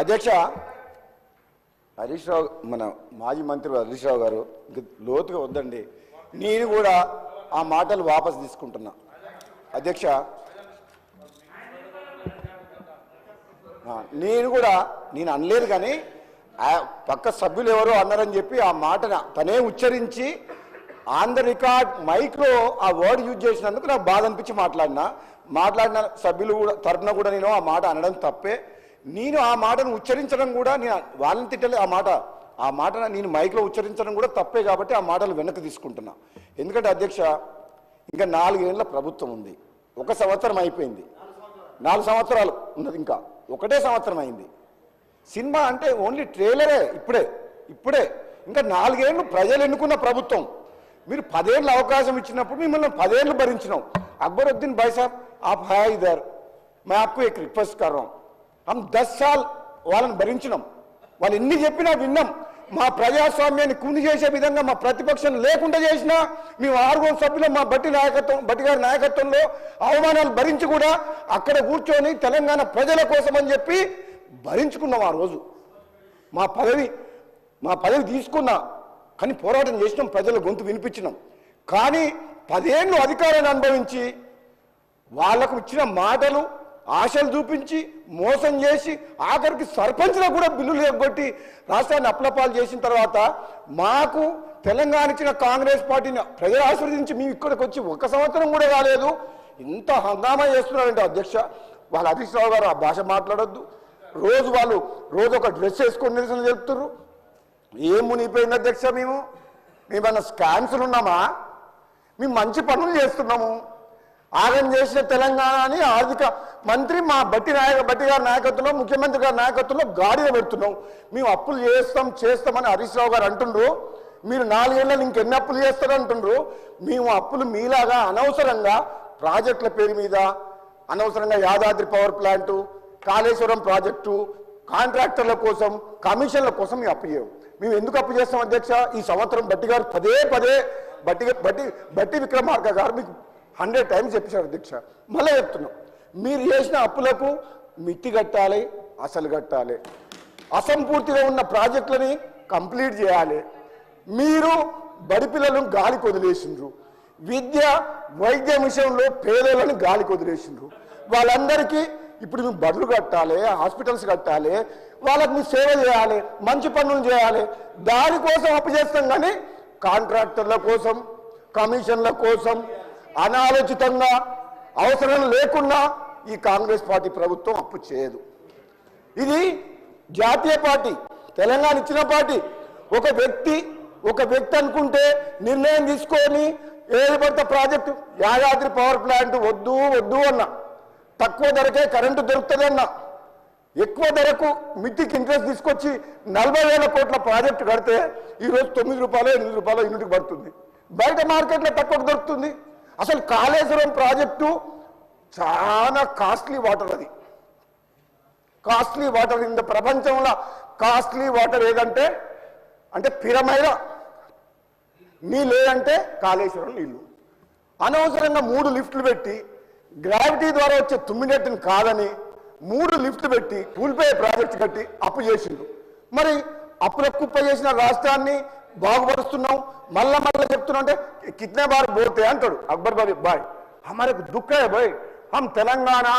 అధ్యక్ష, హరీష్ రావు మన మాజీ మంత్రి హరీష్ రావు గారు లోతుగా వద్దండి, నేను కూడా ఆ మాటలు వాపసు తీసుకుంటున్నా. అధ్యక్ష, నేను అనలేదు, కానీ పక్క సభ్యులు ఎవరో అన్నారని చెప్పి ఆ మాటను తనే ఉచ్చరించి ఆన్ ద రికార్డ్ మైక్లో ఆ వర్డ్ యూజ్ చేసినందుకు నాకు బాధ అనిపించి మాట్లాడిన సభ్యులు కూడా తరపున కూడా నేను ఆ మాట అనడం తప్పే. నేను ఆ మాటను ఉచ్చరించడం కూడా, నేను వాళ్ళని తిట్టలే, ఆ మాట నేను మైక్లో ఉచ్చరించడం కూడా తప్పే. కాబట్టి ఆ మాటలు వెనక్కి తీసుకుంటున్నా. ఎందుకంటే అధ్యక్ష, ఇంకా 4 ఏళ్ళ ప్రభుత్వం ఉంది, 1 సంవత్సరం అయిపోయింది, 4 సంవత్సరాలు ఉన్నది, ఇంకా 1 సంవత్సరం అయింది. సినిమా అంటే ఓన్లీ ట్రైలరే. ఇప్పుడే ఇంకా 4 ఏళ్ళు ప్రజలు ఎన్నుకున్న ప్రభుత్వం. మీరు 10 ఏళ్ళు అవకాశం ఇచ్చినప్పుడు మిమ్మల్ని 10 ఏళ్ళు భరించినాం. अकबरुद्दीन भाई साहब, आप है इधर, मैं आपको एक रिक्वेस्ट कर रहा हूं. हम 10 साल వాళ్ళని భరించినాం, వాళ్ళు ఎన్ని చెప్పినా విన్నాం. మా ప్రజాస్వామ్యాన్ని కుంది చేసే విధంగా మా ప్రతిపక్షం లేకుండా చేసినా మేము 6 సభ్యులు మా బట్టి గారి నాయకత్వంలో అవమానాలు భరించి కూడా అక్కడ కూర్చొని తెలంగాణ ప్రజల కోసం అని చెప్పి భరించుకున్నాం. ఆ రోజు మా పదవి తీసుకున్నా, కానీ పోరాటం చేసినాం, ప్రజల గొంతు వినిపించినాం. కానీ 10 ఏళ్ళు అధికారాన్ని అనుభవించి వాళ్లకు ఇచ్చిన మాటలు ఆశలు చూపించి మోసం చేసి ఆఖరికి సర్పంచ్లకు కూడా బిల్లులు ఎగ్గొట్టి రాష్ట్రాన్ని అప్లపాలు చేసిన తర్వాత మాకు తెలంగాణ ఇచ్చిన కాంగ్రెస్ పార్టీని ప్రజలు ఆశీర్వదించి మేము ఇక్కడికి వచ్చి 1 సంవత్సరం కూడా కాలేదు. ఇంత హంగామా చేస్తున్నారంటే అధ్యక్ష, వాళ్ళ హరీష్ రావు గారు ఆ భాష మాట్లాడొద్దు. రోజు ఒక డ్రెస్ వేసుకొని నిరసన చెప్తున్నారు. ఏం మునిగిపోయింది అధ్యక్ష? మేమన్నా స్కామ్స్లు ఉన్నామా? మేము మంచి పనులు చేస్తున్నాము. ఆగం చేసిన తెలంగాణని ఆర్థిక మంత్రి మా బట్టి గారి నాయకత్వంలో, ముఖ్యమంత్రి గారి నాయకత్వంలో గాడిన పెడుతున్నాం. మేము అప్పులు చేస్తామని హరీష్ రావు గారు అంటుండ్రు. మీరు 4 ఏళ్ళని ఇంకెన్ని అప్పులు చేస్తారు అంటుండ్రు. మేము అప్పులు మీలాగా అనవసరంగా ప్రాజెక్టుల పేరు మీద అనవసరంగా Yadadri power plant, Kaleshwaram project, కాంట్రాక్టర్ల కోసం, కమిషన్ల కోసం మేము అప్పు చేయము. మేము ఎందుకు అప్పు చేస్తాం అధ్యక్ష? ఈ సంవత్సరం బట్టి గారు పదే బట్టి విక్రమార్క గారు మీకు 100 టైమ్స్ చెప్పారు అధ్యక్ష. మళ్ళీ చెప్తున్నాం, మీరు చేసిన అప్పులకు మిత్తి కట్టాలి, అసలు కట్టాలి. అసంపూర్తిగా ఉన్న ప్రాజెక్టులని కంప్లీట్ చేయాలి. మీరు బడి పిల్లలను గాలికి వదిలేసిండ్రు. వైద్యం విషయంలో పేదలను గాలికి వదిలేసిండ్రు. వాళ్ళందరికీ ఇప్పుడు మేము బడులు కట్టాలి, హాస్పిటల్స్ కట్టాలి, వాళ్ళకి మీరు సేవ చేయాలి, మంచి పనులు చేయాలి. దానికోసం అప్పు చేస్తాం, కానీ కాంట్రాక్టర్ల కోసం, కమిషన్ల కోసం అనాలోచితంగా అవసరం లేకుండా ఈ కాంగ్రెస్ పార్టీ ప్రభుత్వం అప్పు చేయదు. ఇది జాతీయ పార్టీ, తెలంగాణ ఇచ్చిన పార్టీ. ఒక వ్యక్తి అనుకుంటే నిర్ణయం తీసుకొని ఏది పడితే ప్రాజెక్టు, యాదాద్రి పవర్ ప్లాంట్ వద్దు అన్నా, తక్కువ ధరకే కరెంటు దొరుకుతుంది అన్నా, ఎక్కువ ధరకు మిత్తికి ఇంట్రెస్ట్ తీసుకొచ్చి 40,000 కోట్ల ప్రాజెక్టు కడితే ఈరోజు 9 రూపాయలు 8 రూపాయలు యూనిట్కి పడుతుంది. బయట మార్కెట్లో తక్కువ దొరుకుతుంది. అసలు కాళేశ్వరం ప్రాజెక్టు చాలా కాస్ట్లీ వాటర్. అది కాస్ట్లీ వాటర్. ఇంత ప్రపంచంలో కాస్ట్లీ వాటర్ ఏదంటే పిరమైన నీళ్ళు ఏదంటే కాళేశ్వరం నీళ్ళు. అనవసరంగా 3 లిఫ్ట్లు పెట్టి గ్రావిటీ ద్వారా వచ్చే తుమ్మినట్టుని కాదని 3 లిఫ్ట్లు పెట్టి కూలిపోయే ప్రాజెక్టు కట్టి అప్పు చేసిండు. మరి అప్పుల కుప్ప చేసిన రాష్ట్రాన్ని బాగుపరుస్తున్నాం. మళ్ళా చెప్తున్నా అంటే కితనే బార్ బోతే అంటాడు అక్బర్ भाई, हमारे को दुख है भाई, हम तेलंगाना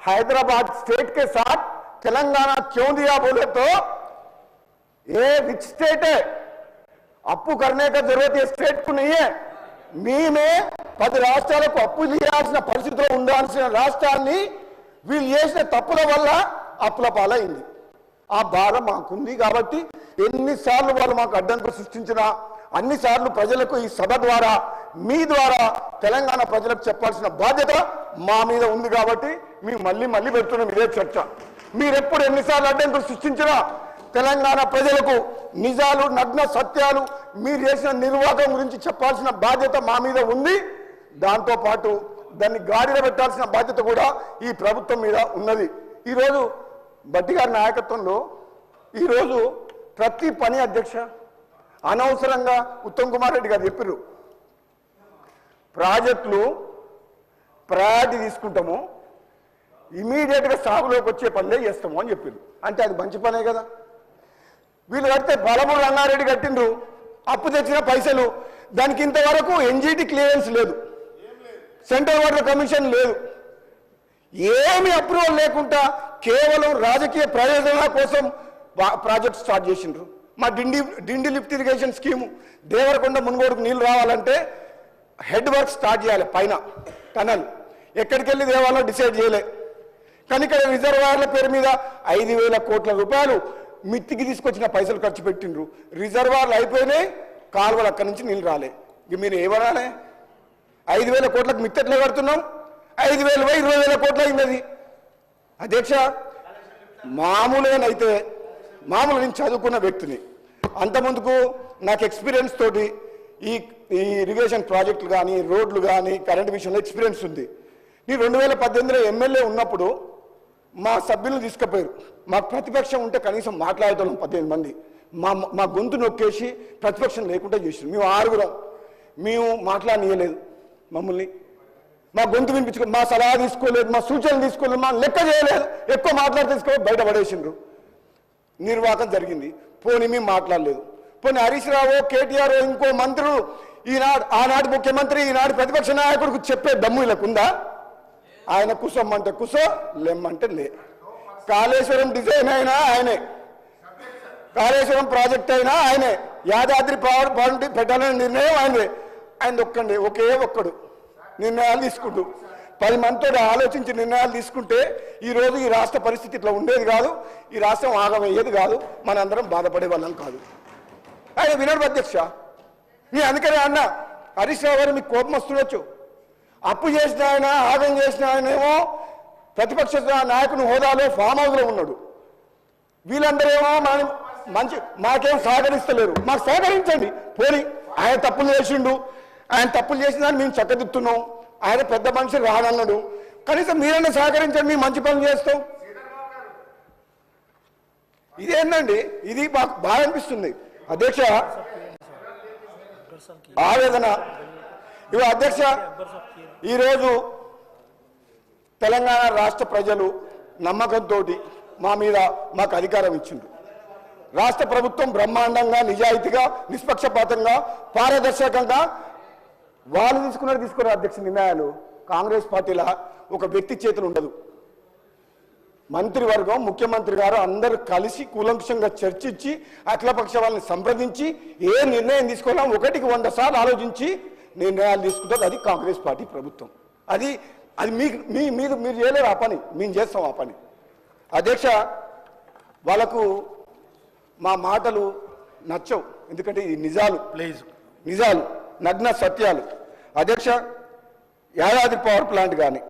हैदराबाद स्टेट के साथ तेलंगाना क्यों दिया बोले तो ये रिच स्टेट है, అప్పు करने का जरूरत ये स्टेट को नहीं है. మేమే 10 రాష్ట్రాలకు అప్పు చేయాల్సిన పరిస్థితిలో ఉండాల్సిన రాష్ట్రాన్ని వీళ్ళు చేసిన తప్పుల వల్ల అప్పుల పాలైంది. ఆ బాధ మాకుంది. కాబట్టి ఎన్నిసార్లు వాళ్ళు మాకు అడ్డంకులు సృష్టించినా అన్నిసార్లు ప్రజలకు ఈ సభ ద్వారా, మీ ద్వారా తెలంగాణ ప్రజలకు చెప్పాల్సిన బాధ్యత మా మీద ఉంది. కాబట్టి మేము మళ్ళీ పెడుతున్నాం ఇదే చర్చ. మీరెప్పుడు ఎన్నిసార్లు అడ్డంకులు సృష్టించినా తెలంగాణ ప్రజలకు నిజాలు, నగ్న సత్యాలు, మీరు చేసిన నిర్వాహకం గురించి చెప్పాల్సిన బాధ్యత మా మీద ఉంది. దాంతోపాటు దాన్ని గాడిలో పెట్టాల్సిన బాధ్యత కూడా ఈ ప్రభుత్వం మీద ఉన్నది. ఈరోజు బట్టి గారి నాయకత్వంలో ఈరోజు ప్రతి పని అధ్యక్ష అనవసరంగా ఉత్తమ్ కుమార్ రెడ్డి గారు చెప్పారు, ప్రాజెక్టులు ప్రయారిటీ తీసుకుంటాము, ఇమీడియట్గా సాగులోకి వచ్చే పనులే చేస్తాము అని చెప్పిండ్రు. అంటే అది మంచి పనే కదా. వీళ్ళు కడితే బలమూరు రంగారెడ్డి కట్టిండ్రు, అప్పు తెచ్చిన పైసలు, దానికి ఇంతవరకు ఎన్జీటీ క్లియరెన్స్ లేదు, సెంట్రల్ వాటర్ కమిషన్ లేదు, ఏమి అప్రూవల్ లేకుండా కేవలం రాజకీయ ప్రయోజనాల కోసం ప్రాజెక్ట్ స్టార్ట్ చేసిండ్రు. మా డిండి లిఫ్ట్ ఇరిగేషన్ స్కీము, దేవరకొండ మునుగోడుకు నీళ్ళు రావాలంటే హెడ్ వర్క్ స్టార్ట్ చేయాలి, పైన టనల్ ఎక్కడికి వెళ్ళి దేవాలో డిసైడ్ చేయలే. కానీ ఇక్కడ రిజర్వాయర్ల పేరు మీద 5,000 కోట్ల రూపాయలు మిత్తికి తీసుకొచ్చిన పైసలు ఖర్చు పెట్టిండ్రు. రిజర్వాయర్లు అయిపోయినాయి, కాలువలు అక్కడి నుంచి నీళ్ళు రాలే. ఇక మీరు ఏమనాలి? 5,000 కోట్లకు మిత్తి ఎట్లా కడుతున్నాం? 5,000 20,000 కోట్లు అయింది. అధ్యక్ష, మామూలుగానైతే నేను చదువుకున్న వ్యక్తిని, అంతకుముందుకు నాకు ఎక్స్పీరియన్స్ తోటి ఈ ఇరిగేషన్ ప్రాజెక్టులు కానీ రోడ్లు కానీ కరెంట్ విషయంలో ఎక్స్పీరియన్స్ ఉంది. నేను 2018లో ఎమ్మెల్యే ఉన్నప్పుడు మా సభ్యులను తీసుకుపోయారు. మాకు ప్రతిపక్షం ఉంటే కనీసం మాట్లాడేటోళ్ళం 18 మంది. మా గొంతు నొక్కేసి ప్రతిపక్షం లేకుండా చేసారు. మేము 6 మేము మాట్లాడనీయలేదు మమ్మల్ని. మా గొంతు వినిపించుకో, మా సలహా తీసుకోలేదు, మా సూచనలు తీసుకోలేదు, మా లెక్క చేయలేదు, ఎక్కువ మాట్లాడి తీసుకో బయట పడేసిండ్రు. నిర్వాహకం జరిగింది. పోనీ మేము మాట్లాడలేదు. పోనీ హరీష్ రావు, కేటీఆర్, ఇంకో మంత్రులు, ఆనాటి ముఖ్యమంత్రి, ఈనాటి ప్రతిపక్ష నాయకుడికి చెప్పే దమ్ము వీళ్ళకుందా? ఆయన కుసమ్మంటే కుసో, లెమ్మంటే లే. కాళేశ్వరం డిజైన్ అయినా ఆయనే, కాళేశ్వరం ప్రాజెక్ట్ అయినా ఆయనే, యాదాద్రి పవర్ పాయింట్ పెట్టాలనే నిర్ణయం ఆయనే. ఆయన ఒక్కడు నిర్ణయాలు తీసుకుంటూ 10 మందితో ఆలోచించి నిర్ణయాలు తీసుకుంటే ఈరోజు ఈ రాష్ట్ర పరిస్థితి ఇట్లా ఉండేది కాదు, ఈ రాష్ట్రం ఆగమయ్యేది కాదు, మనందరం బాధపడే వాళ్ళం కాదు. ఆయన వినడు అధ్యక్ష. అందుకనే అన్న హరీష్ రావు గారు మీకు కోపం వస్తుండొచ్చు. అప్పు చేసిన ఆయన, ఆగం చేసిన ఆయనేమో ప్రతిపక్ష నాయకుని హోదాలో ఫామ్ హౌస్లో ఉన్నాడు. వీళ్ళందరేమో మాకేం సహకరిస్తలేరు. మాకు సహకరించండి. పోనీ ఆయన తప్పులు చేసిండు, ఆయన తప్పులు చేసిందని మేము చక్కదిద్దుతున్నాం. ఆయన పెద్ద మనిషి రానన్నాడు, కనీసం మీరన్నా సహకరించండి, మేము మంచి పనులు చేస్తాం. ఇదేంటండి, ఇది మాకు బాగా అనిపిస్తుంది అధ్యక్ష. ఆవేదన ఇవి అధ్యక్ష. ఈరోజు తెలంగాణ రాష్ట్ర ప్రజలు నమ్మకంతో మా మీద మాకు అధికారం ఇచ్చిండ్రు. రాష్ట్ర ప్రభుత్వం బ్రహ్మాండంగా, నిజాయితీగా, నిష్పక్షపాతంగా, పారదర్శకంగా వాళ్ళు తీసుకున్నారు అధ్యక్ష నిర్ణయాలు. కాంగ్రెస్ పార్టీలా ఒక వ్యక్తి చేతులు ఉండదు. మంత్రివర్గం, ముఖ్యమంత్రి గారు అందరూ కలిసి కూలంకషంగా చర్చించి అఖిలపక్ష వాళ్ళని సంప్రదించి ఏ నిర్ణయం తీసుకోవాలో 1కి 100 సార్లు ఆలోచించి నిర్ణయాలు తీసుకుంటారు. అది కాంగ్రెస్ పార్టీ ప్రభుత్వం. అది మీరు చేయలేరు ఆ పని, మేము చేస్తాం ఆ పని. అధ్యక్ష, వాళ్ళకు మా మాటలు నచ్చవు, ఎందుకంటే ఇది నిజాలు, నగ్న సత్యాలు. అధ్యక్ష, యాదాద్రి పవర్ ప్లాంట్ కానీ